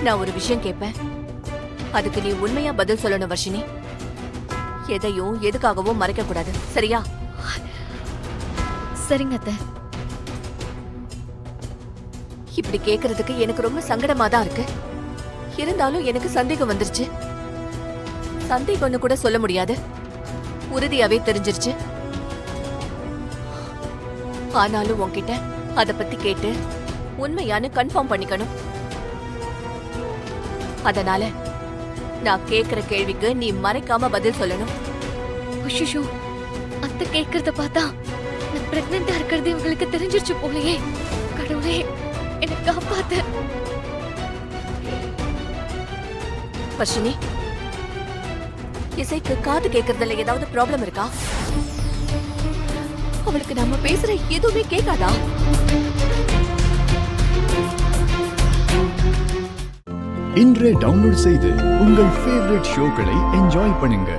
நான் ஒரு விஷயம் கேட்பேன், அதுக்கு நீ உண்மையா பதில் சொல்லணும் வர்ஷினி. எதையும் எதுக்காகவும் மறைக்க கூடாது, சரியா? சரிங்க அத்தை. இப்படி கேக்குறதுக்கு எனக்கு ரொம்ப சங்கடமா தான் இருக்கு. இருந்தாலும் எனக்கு சந்தேகம் வந்துருச்சு. சந்தேகம்னு கூட சொல்ல முடியாது, உறுதியாவே தெரிஞ்சிருச்சு. ஆனாலும் உன்கிட்ட அத பத்தி கேட்டு உண்மையானு கன்ஃபார்ம் பண்ணிக்கணும். அதனால நான் கேக்குற கேள்விக்கு நீ மறைக்காம பதில் சொல்லணும். ஐயோ, அத்தை கேக்குறத பார்த்தா நான் பிரெக்னெண்டா இருக்கிறது இவங்களுக்கு தெரிஞ்சிருச்சு போலயே. கடவுளே, என்னை காப்பாத்து. வர்ஷினி, இசைக்கு காது கேக்குறதுல ஏதாவது ப்ராப்ளம் இருக்கா? அவளுக்கு நம்ம பேசுற எதுவுமே கேட்காதா? இன்றே டவுன்லோட் செய்து உங்கள் ஃபேவரட் ஷோக்களை என்ஜாய் பண்ணுங்க.